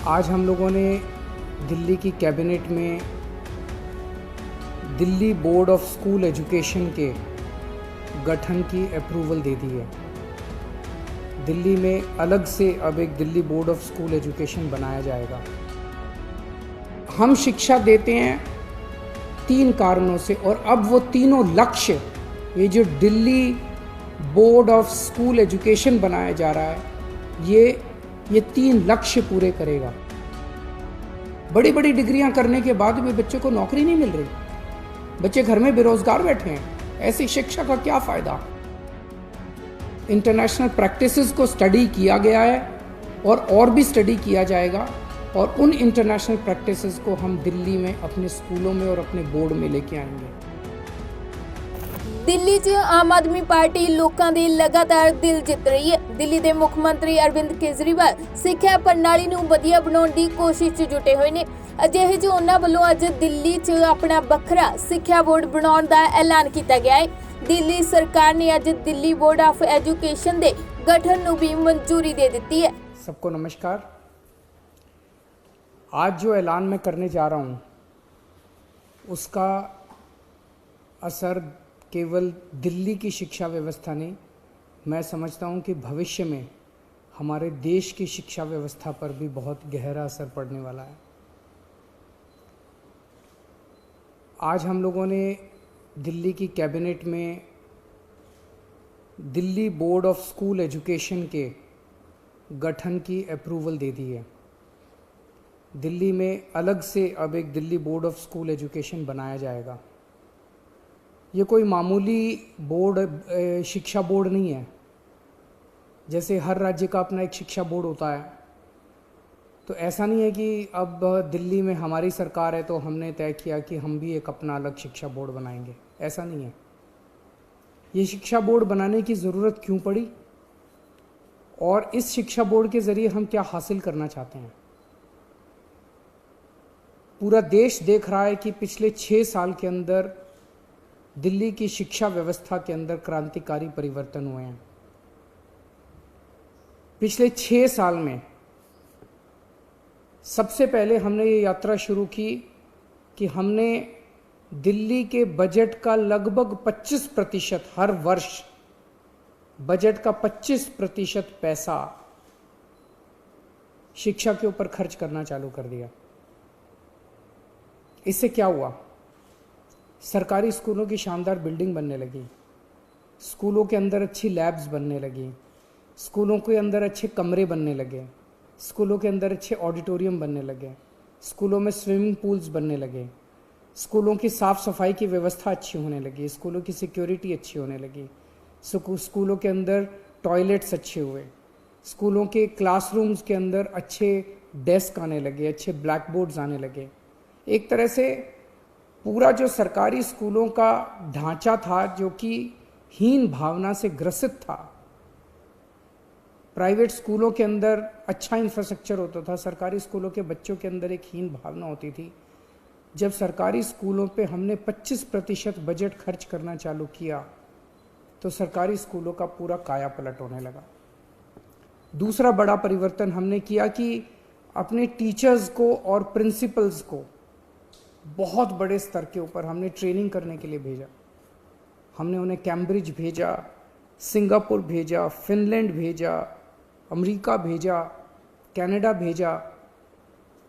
आज हम लोगों ने दिल्ली की कैबिनेट में Delhi board of school education के गठन की अप्रूवल दे दी है। दिल्ली में अलग से अब एक Delhi board of school education बनाया जाएगा। हम शिक्षा देते हैं 3 कारणों से, और अब वो तीनों लक्ष्य, ये जो Delhi board of school education बनाया जा रहा है, ये 3 लक्ष्य पूरे करेगा। बड़ी बड़ी डिग्रियां करने के बाद भी बच्चों को नौकरी नहीं मिल रही, बच्चे घर में बेरोजगार बैठे हैं। ऐसी शिक्षा का क्या फायदा? इंटरनेशनल प्रैक्टिसेस को स्टडी किया गया है और भी स्टडी किया जाएगा, और उन इंटरनेशनल प्रैक्टिसेस को हम दिल्ली में अपने स्कूलों में और अपने बोर्ड में लेके आएंगे। दिल्ली 'ਚ आम आदमी पार्टी लोगों के लगातार दिल जित रही है। दिल्ली के मुख्य मंत्री अरविंद केजरीवाल सिक्ख्या प्रणाली नूं वधिया बनाउण दी कोशिश 'ਚ जुटे हुए ने। अजिहे 'ਚ उन्हां वल्लों अज दिल्ली 'ਚ अपना वखरा सिक्ख्या बोर्ड बनाउण दा ऐलान किया गया है। दिल्ली सरकार ने अज दिल्ली बोर्ड ऑफ एजुकेशन के गठन नूं भी मंजूरी दे दी है। सबको नमस्कार। आज जो ऐलान मैं करने जा रहा हूँ उसका असर केवल दिल्ली की शिक्षा व्यवस्था नहीं, मैं समझता हूँ कि भविष्य में हमारे देश की शिक्षा व्यवस्था पर भी बहुत गहरा असर पड़ने वाला है। आज हम लोगों ने दिल्ली की कैबिनेट में Delhi board of school education के गठन की अप्रूवल दे दी है। दिल्ली में अलग से अब एक Delhi board of school education बनाया जाएगा। ये कोई मामूली बोर्ड, शिक्षा बोर्ड नहीं है। जैसे हर राज्य का अपना एक शिक्षा बोर्ड होता है, तो ऐसा नहीं है कि अब दिल्ली में हमारी सरकार है तो हमने तय किया कि हम भी एक अपना अलग शिक्षा बोर्ड बनाएंगे। ऐसा नहीं है। ये शिक्षा बोर्ड बनाने की ज़रूरत क्यों पड़ी, और इस शिक्षा बोर्ड के ज़रिए हम क्या हासिल करना चाहते हैं? पूरा देश देख रहा है कि पिछले 6 साल के अंदर दिल्ली की शिक्षा व्यवस्था के अंदर क्रांतिकारी परिवर्तन हुए हैं। पिछले 6 साल में सबसे पहले हमने ये यात्रा शुरू की कि हमने दिल्ली के बजट का लगभग 25%, हर वर्ष बजट का 25% पैसा शिक्षा के ऊपर खर्च करना चालू कर दिया। इससे क्या हुआ? सरकारी स्कूलों की शानदार बिल्डिंग बनने लगी, स्कूलों के अंदर अच्छी लैब्स बनने लगी, स्कूलों के अंदर अच्छे कमरे बनने लगे, स्कूलों के अंदर अच्छे ऑडिटोरियम बनने लगे, स्कूलों में स्विमिंग पूल्स बनने लगे, स्कूलों की साफ़ सफाई की व्यवस्था अच्छी होने लगी, स्कूलों की सिक्योरिटी अच्छी होने लगी, स्कूलों के अंदर टॉयलेट्स अच्छे हुए, स्कूलों के क्लासरूम्स के अंदर अच्छे डेस्क आने लगे, अच्छे ब्लैक बोर्ड्स आने लगे। एक तरह से पूरा जो सरकारी स्कूलों का ढांचा था, जो कि हीन भावना से ग्रसित था, प्राइवेट स्कूलों के अंदर अच्छा इंफ्रास्ट्रक्चर होता था, सरकारी स्कूलों के बच्चों के अंदर एक हीन भावना होती थी। जब सरकारी स्कूलों पे हमने 25% बजट खर्च करना चालू किया तो सरकारी स्कूलों का पूरा काया पलट होने लगा। दूसरा बड़ा परिवर्तन हमने किया कि अपने टीचर्स को और प्रिंसिपल्स को बहुत बड़े स्तर के ऊपर हमने ट्रेनिंग करने के लिए भेजा। हमने उन्हें कैम्ब्रिज भेजा, सिंगापुर भेजा, फिनलैंड भेजा, अमेरिका भेजा, कनाडा भेजा,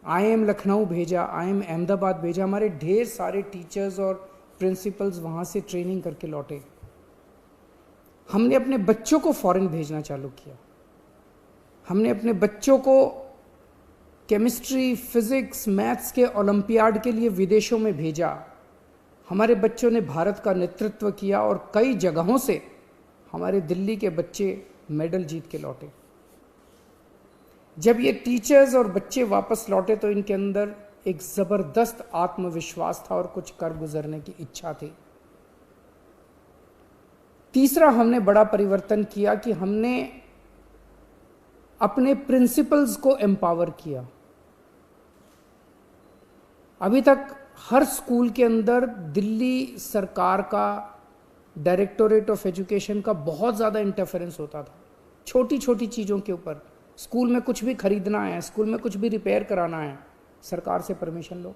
IIM लखनऊ भेजा, IIM अहमदाबाद भेजा। हमारे ढेर सारे टीचर्स और प्रिंसिपल्स वहाँ से ट्रेनिंग करके लौटे। हमने अपने बच्चों को फॉरेन भेजना चालू किया। हमने अपने बच्चों को केमिस्ट्री, फिजिक्स, मैथ्स के ओलंपियाड के लिए विदेशों में भेजा। हमारे बच्चों ने भारत का नेतृत्व किया और कई जगहों से हमारे दिल्ली के बच्चे मेडल जीत के लौटे। जब ये टीचर्स और बच्चे वापस लौटे तो इनके अंदर एक ज़बरदस्त आत्मविश्वास था और कुछ कर गुजरने की इच्छा थी। तीसरा हमने बड़ा परिवर्तन किया कि हमने अपने प्रिंसिपल्स को एम्पावर किया। अभी तक हर स्कूल के अंदर दिल्ली सरकार का डायरेक्टोरेट ऑफ एजुकेशन का बहुत ज़्यादा इंटरफेरेंस होता था, छोटी छोटी चीज़ों के ऊपर। स्कूल में कुछ भी खरीदना है, स्कूल में कुछ भी रिपेयर कराना है, सरकार से परमिशन लो।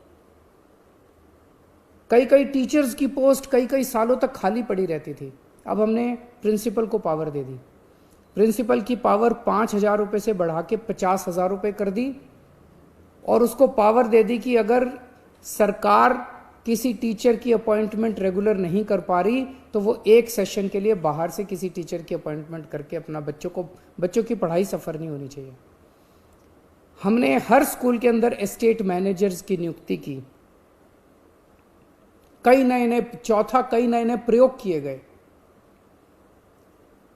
कई कई टीचर्स की पोस्ट कई कई सालों तक खाली पड़ी रहती थी। अब हमने प्रिंसिपल को पावर दे दी। प्रिंसिपल की पावर 5,000 रुपये से बढ़ा के 50,000 रुपये कर दी, और उसको पावर दे दी कि अगर सरकार किसी टीचर की अपॉइंटमेंट रेगुलर नहीं कर पा रही तो वो एक सेशन के लिए बाहर से किसी टीचर की अपॉइंटमेंट करके अपना बच्चों की पढ़ाई सफ़र नहीं होनी चाहिए। हमने हर स्कूल के अंदर एस्टेट मैनेजर्स की नियुक्ति की। कई नए नए प्रयोग किए गए।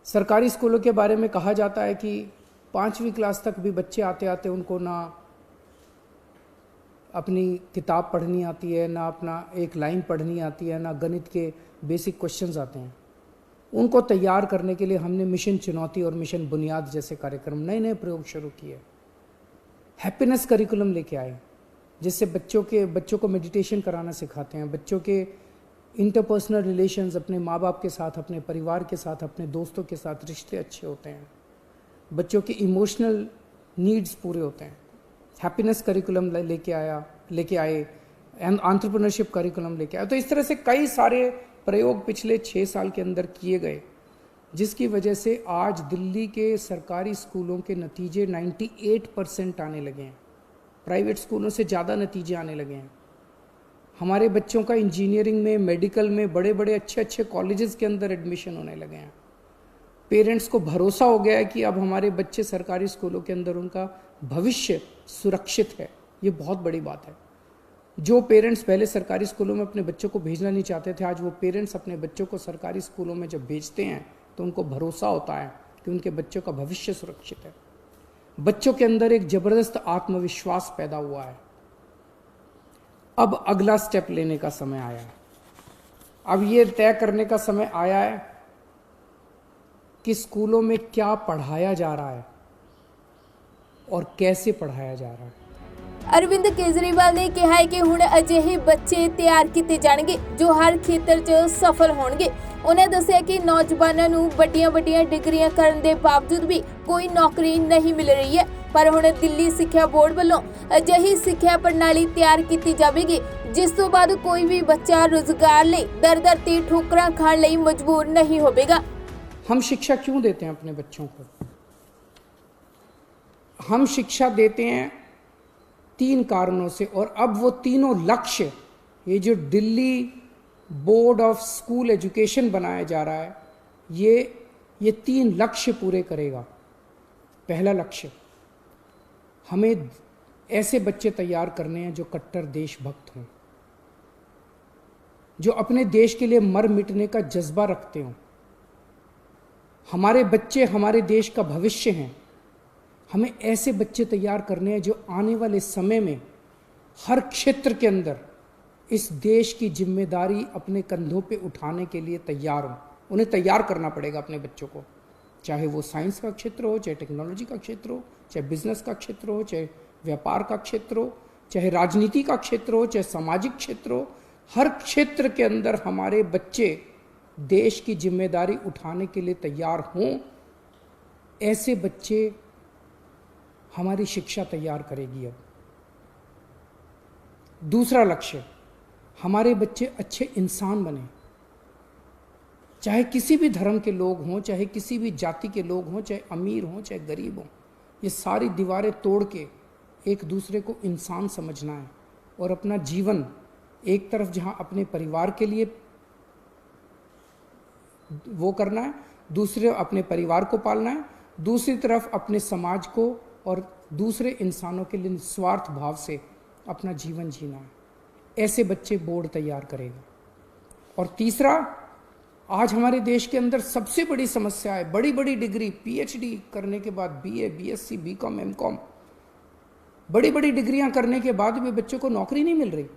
सरकारी स्कूलों के बारे में कहा जाता है कि 5वीं क्लास तक भी बच्चे आते आते उनको ना अपनी किताब पढ़नी आती है, ना अपना एक लाइन पढ़नी आती है, ना गणित के बेसिक क्वेश्चंस आते हैं। उनको तैयार करने के लिए हमने मिशन चुनौती और मिशन बुनियाद जैसे कार्यक्रम, नए नए प्रयोग शुरू किए। हैप्पीनेस करिकुलम लेके आए, जिससे बच्चों को मेडिटेशन कराना सिखाते हैं। बच्चों के इंटरपर्सनल रिलेशंस अपने माँ बाप के साथ, अपने परिवार के साथ, अपने दोस्तों के साथ रिश्ते अच्छे होते हैं। बच्चों के इमोशनल नीड्स पूरे होते हैं। हैप्पीनेस करिकुलम लेके आए, एंटरप्रेन्योरशिप करिकुलम लेके आए। तो इस तरह से कई सारे प्रयोग पिछले 6 साल के अंदर किए गए, जिसकी वजह से आज दिल्ली के सरकारी स्कूलों के नतीजे 98% आने लगे हैं। प्राइवेट स्कूलों से ज़्यादा नतीजे आने लगे हैं। हमारे बच्चों का इंजीनियरिंग में, मेडिकल में, बड़े बड़े अच्छे कॉलेजेस के अंदर एडमिशन होने लगे हैं। पेरेंट्स को भरोसा हो गया है कि अब हमारे बच्चे सरकारी स्कूलों के अंदर उनका भविष्य सुरक्षित है। ये बहुत बड़ी बात है। जो पेरेंट्स पहले सरकारी स्कूलों में अपने बच्चों को भेजना नहीं चाहते थे, आज वो पेरेंट्स अपने बच्चों को सरकारी स्कूलों में जब भेजते हैं तो उनको भरोसा होता है कि उनके बच्चों का भविष्य सुरक्षित है। बच्चों के अंदर एक जबरदस्त आत्मविश्वास पैदा हुआ है। अब अगला स्टेप लेने का समय आया है। अब ये तय करने का समय आया है कि स्कूलों में क्या पढ़ाया जा रहा है और कैसे पढ़ाया जा रहा है। ਅਰਵਿੰਦ ਕੇਜਰੀਵਾਲ ਨੇ ਕਿਹਾ ਹੈ ਕਿ ਹੁਣ ਅਜਿਹੇ ਬੱਚੇ ਤਿਆਰ ਕੀਤੇ ਜਾਣਗੇ ਜੋ ਹਰ ਖੇਤਰ 'ਚ ਸਫਲ ਹੋਣਗੇ। ਉਹਨੇ ਦੱਸਿਆ ਕਿ ਨੌਜਵਾਨਾਂ ਨੂੰ ਵੱਡੀਆਂ ਡਿਗਰੀਆਂ ਕਰਨ ਦੇ ਬਾਵਜੂਦ ਵੀ ਕੋਈ ਨੌਕਰੀ ਨਹੀਂ ਮਿਲ ਰਹੀ ਹੈ, ਪਰ ਹੁਣ ਦਿੱਲੀ ਸਿੱਖਿਆ ਬੋਰਡ ਵੱਲੋਂ ਅਜਿਹੀ ਸਿੱਖਿਆ ਪ੍ਰਣਾਲੀ ਤਿਆਰ ਕੀਤੀ ਜਾਵੇਗੀ ਜਿਸ ਤੋਂ ਬਾਅਦ ਕੋਈ ਵੀ ਬੱਚਾ ਰੁਜ਼ਗਾਰ ਲਈ ਦਰ-ਦਰ ਤੇ ਠੋਕਰਾਂ ਖਾਣ ਲਈ ਮਜਬੂਰ नहीं होगा। हम शिक्षा क्यों देते हैं अपने बच्चों को? हम शिक्षा देते हैं 3 कारणों से, और अब वो तीनों लक्ष्य, ये जो Delhi board of school education बनाया जा रहा है, ये 3 लक्ष्य पूरे करेगा। पहला लक्ष्य, हमें ऐसे बच्चे तैयार करने हैं जो कट्टर देशभक्त हों, जो अपने देश के लिए मर मिटने का जज्बा रखते हों। हमारे बच्चे हमारे देश का भविष्य हैं। हमें ऐसे बच्चे तैयार करने हैं जो आने वाले समय में हर क्षेत्र के अंदर इस देश की जिम्मेदारी अपने कंधों पे उठाने के लिए तैयार हों। उन्हें तैयार करना पड़ेगा अपने बच्चों को, चाहे वो साइंस का क्षेत्र हो, चाहे टेक्नोलॉजी का क्षेत्र हो, चाहे बिजनेस का क्षेत्र हो, चाहे व्यापार का क्षेत्र हो, चाहे राजनीति का क्षेत्र हो, चाहे सामाजिक क्षेत्र हो। हर क्षेत्र के अंदर हमारे बच्चे देश की जिम्मेदारी उठाने के लिए तैयार हों। ऐसे बच्चे हमारी शिक्षा तैयार करेगी। अब दूसरा लक्ष्य, हमारे बच्चे अच्छे इंसान बने, चाहे किसी भी धर्म के लोग हों, चाहे किसी भी जाति के लोग हों, चाहे अमीर हों, चाहे गरीब हों। ये सारी दीवारें तोड़ के एक दूसरे को इंसान समझना है और अपना जीवन एक तरफ जहां अपने परिवार के लिए वो करना है, दूसरे अपने परिवार को पालना है, दूसरी तरफ अपने समाज को और दूसरे इंसानों के लिए निस्वार्थ भाव से अपना जीवन जीना है। ऐसे बच्चे बोर्ड तैयार करेगा। और तीसरा, आज हमारे देश के अंदर सबसे बड़ी समस्या है, बड़ी बड़ी डिग्री, पीएचडी करने के बाद बीए, बीएससी, बीकॉम, एमकॉम, बड़ी बड़ी डिग्रियां करने के बाद भी बच्चों को नौकरी नहीं मिल रही।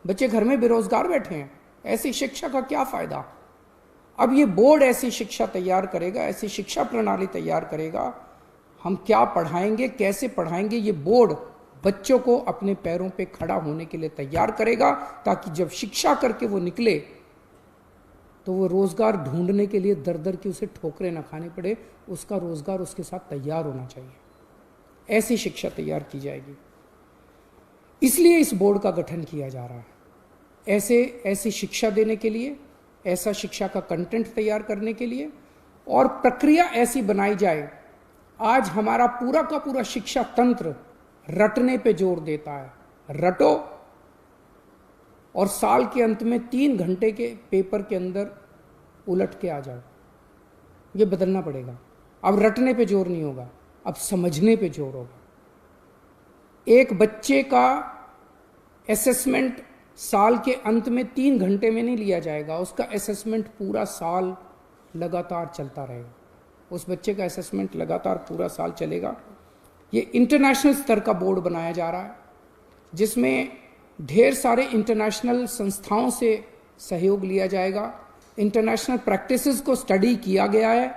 बच्चे घर में बेरोजगार बैठे हैं। ऐसी शिक्षा का क्या फायदा? अब ये बोर्ड ऐसी शिक्षा तैयार करेगा, ऐसी शिक्षा प्रणाली तैयार करेगा। हम क्या पढ़ाएंगे, कैसे पढ़ाएंगे, ये बोर्ड बच्चों को अपने पैरों पे खड़ा होने के लिए तैयार करेगा, ताकि जब शिक्षा करके वो निकले तो वो रोजगार ढूंढने के लिए दर दर की उसे ठोकरें ना खानी पड़े। उसका रोजगार उसके साथ तैयार होना चाहिए। ऐसी शिक्षा तैयार की जाएगी। इसलिए इस बोर्ड का गठन किया जा रहा है, ऐसी शिक्षा देने के लिए, ऐसा शिक्षा का कंटेंट तैयार करने के लिए, और प्रक्रिया ऐसी बनाई जाए। आज हमारा पूरा का पूरा शिक्षा तंत्र रटने पे जोर देता है, रटो और साल के अंत में 3 घंटे के पेपर के अंदर उलट के आ जाओ। ये बदलना पड़ेगा। अब रटने पे जोर नहीं होगा, अब समझने पे जोर होगा। एक बच्चे का असेसमेंट साल के अंत में 3 घंटे में नहीं लिया जाएगा, उसका असेसमेंट पूरा साल लगातार चलता रहेगा। उस बच्चे का असेसमेंट लगातार पूरा साल चलेगा। ये इंटरनेशनल स्तर का बोर्ड बनाया जा रहा है, जिसमें ढेर सारे इंटरनेशनल संस्थाओं से सहयोग लिया जाएगा। इंटरनेशनल प्रैक्टिसेस को स्टडी किया गया है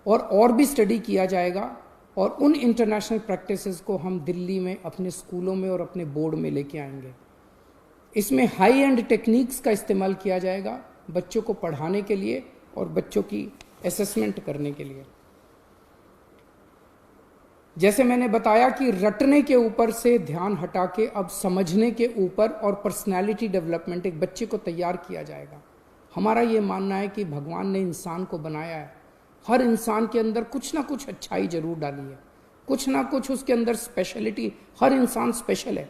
और भी स्टडी किया जाएगा, और उन इंटरनेशनल प्रैक्टिसेस को हम दिल्ली में अपने स्कूलों में और अपने बोर्ड में लेके आएंगे। इसमें हाई एंड टेक्निक्स का इस्तेमाल किया जाएगा बच्चों को पढ़ाने के लिए और बच्चों की असेसमेंट करने के लिए। जैसे मैंने बताया कि रटने के ऊपर से ध्यान हटा के अब समझने के ऊपर और पर्सनैलिटी डेवलपमेंट, एक बच्चे को तैयार किया जाएगा। हमारा ये मानना है कि भगवान ने इंसान को बनाया है, हर इंसान के अंदर कुछ ना कुछ अच्छाई जरूर डाली है, कुछ ना कुछ उसके अंदर स्पेशलिटी, हर इंसान स्पेशल है।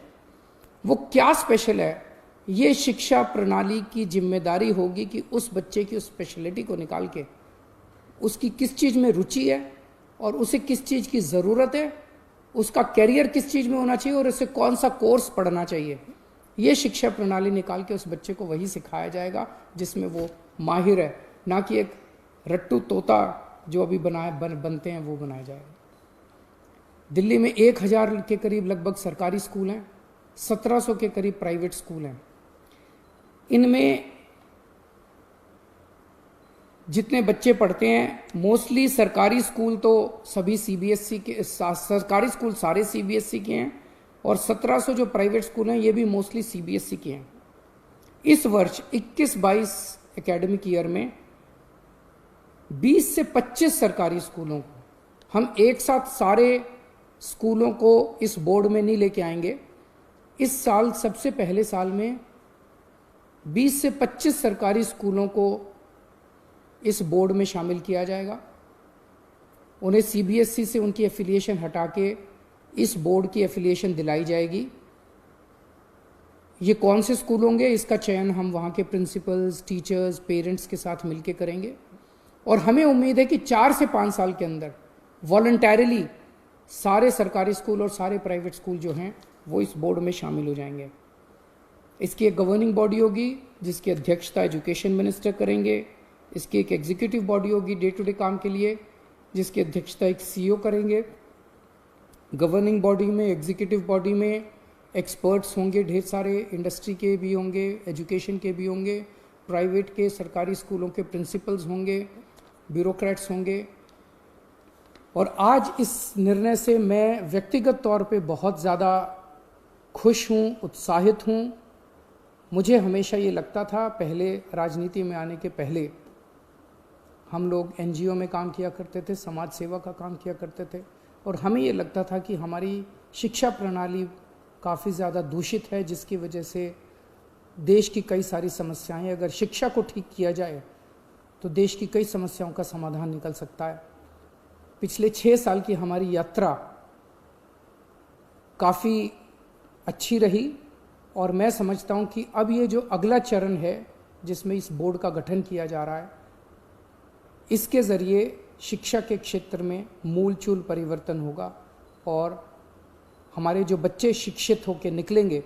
वो क्या स्पेशल है, ये शिक्षा प्रणाली की जिम्मेदारी होगी कि उस बच्चे की उस स्पेशलिटी को निकाल के उसकी किस चीज़ में रुचि है और उसे किस चीज़ की ज़रूरत है, उसका कैरियर किस चीज़ में होना चाहिए और उसे कौन सा कोर्स पढ़ना चाहिए। ये शिक्षा प्रणाली निकाल के उस बच्चे को वही सिखाया जाएगा जिसमें वो माहिर है, ना कि एक रट्टू तोता जो अभी बनते हैं वो बनाया जाएगा। दिल्ली में 1000 के करीब लगभग सरकारी स्कूल हैं, 1700 के करीब प्राइवेट स्कूल हैं। इनमें जितने बच्चे पढ़ते हैं, मोस्टली सरकारी स्कूल तो सभी सीबीएसई के, सरकारी स्कूल सारे सीबीएसई के हैं, और 1700 जो प्राइवेट स्कूल हैं ये भी मोस्टली सीबीएसई के हैं। इस वर्ष 21-22 एकेडमिक ईयर में 20 से 25 सरकारी स्कूलों को हम एक साथ सारे स्कूलों को इस बोर्ड में नहीं लेके आएंगे। इस साल सबसे पहले साल में 20 से 25 सरकारी स्कूलों को इस बोर्ड में शामिल किया जाएगा। उन्हें सीबीएसई से उनकी एफिलिएशन हटा के इस बोर्ड की एफिलिएशन दिलाई जाएगी। ये कौन से स्कूल होंगे, इसका चयन हम वहाँ के प्रिंसिपल्स, टीचर्स, पेरेंट्स के साथ मिलकर करेंगे, और हमें उम्मीद है कि 4 से 5 साल के अंदर वॉलंटरीली सारे सरकारी स्कूल और सारे प्राइवेट स्कूल जो हैं वो इस बोर्ड में शामिल हो जाएंगे। इसकी एक गवर्निंग बॉडी होगी जिसकी अध्यक्षता एजुकेशन मिनिस्टर करेंगे। इसकी एक एग्जीक्यूटिव बॉडी होगी डे टू डे काम के लिए, जिसकी अध्यक्षता एक सीईओ करेंगे। गवर्निंग बॉडी में, एग्जीक्यूटिव बॉडी में एक्सपर्ट्स होंगे, ढेर सारे इंडस्ट्री के भी होंगे, एजुकेशन के भी होंगे, प्राइवेट के, सरकारी स्कूलों के प्रिंसिपल्स होंगे, ब्यूरोक्रेट्स होंगे। और आज इस निर्णय से मैं व्यक्तिगत तौर पे बहुत ज़्यादा खुश हूँ, उत्साहित हूँ। मुझे हमेशा ये लगता था, पहले राजनीति में आने के पहले हम लोग एनजीओ में काम किया करते थे, समाज सेवा का काम किया करते थे, और हमें ये लगता था कि हमारी शिक्षा प्रणाली काफ़ी ज़्यादा दूषित है, जिसकी वजह से देश की कई सारी समस्याएं, अगर शिक्षा को ठीक किया जाए तो देश की कई समस्याओं का समाधान निकल सकता है। पिछले 6 साल की हमारी यात्रा काफ़ी अच्छी रही, और मैं समझता हूँ कि अब ये जो अगला चरण है जिसमें इस बोर्ड का गठन किया जा रहा है, इसके ज़रिए शिक्षा के क्षेत्र में मूलचूल परिवर्तन होगा, और हमारे जो बच्चे शिक्षित होकर निकलेंगे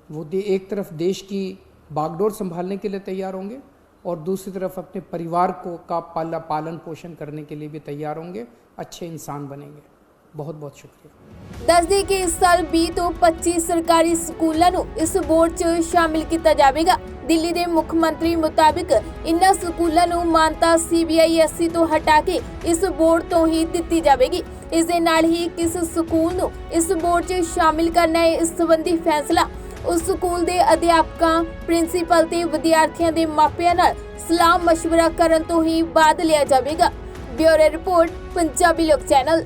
वो एक तरफ देश की बागडोर संभालने के लिए तैयार होंगे और दूसरी तरफ अपने परिवार को का पालन पोषण करने के लिए भी तैयार होंगे, अच्छे इंसान बनेंगे। बहुत बहुत शुक्रिया। दस दे कि इस साल 20 ਤੋਂ 25 ਸਰਕਾਰੀ ਸਕੂਲਾਂ ਨੂੰ ਇਸ ਬੋਰਡ 'ਚ ਸ਼ਾਮਿਲ ਕੀਤਾ ਜਾਵੇਗਾ। ਦਿੱਲੀ ਦੇ ਮੁੱਖ ਮੰਤਰੀ ਮੁਤਾਬਿਕ ਇਨ੍ਹਾਂ ਸਕੂਲਾਂ ਨੂੰ ਮਾਨਤਾ CBISE ਤੋਂ ਹਟਾ ਕੇ ਇਸ ਬੋਰਡ ਤੋਂ ਹੀ ਦਿੱਤੀ ਜਾਵੇਗੀ। ਇਸ ਦੇ ਨਾਲ ਹੀ ਕਿਸ ਸਕੂਲ ਨੂੰ ਇਸ ਬੋਰਡ 'ਚ ਸ਼ਾਮਿਲ ਕਰਨਾ ਹੈ, ਇਸ ਸੰਬੰਧੀ ਫੈਸਲਾ ਉਸ ਸਕੂਲ ਦੇ ਅਧਿਆਪਕਾਂ, ਪ੍ਰਿੰਸੀਪਲ ਤੇ ਵਿਦਿਆਰਥੀਆਂ ਦੇ ਮਾਪਿਆਂ ਨਾਲ ਸਲਾਹ ਮਸ਼ਵਰਾ ਕਰਨ ਤੋਂ ਹੀ ਬਾਅਦ ਲਿਆ ਜਾਵੇਗਾ। ਬਿਊਰੋ ਰਿਪੋਰਟ, ਪੰਜਾਬੀ ਲੋਕ ਚੈਨਲ।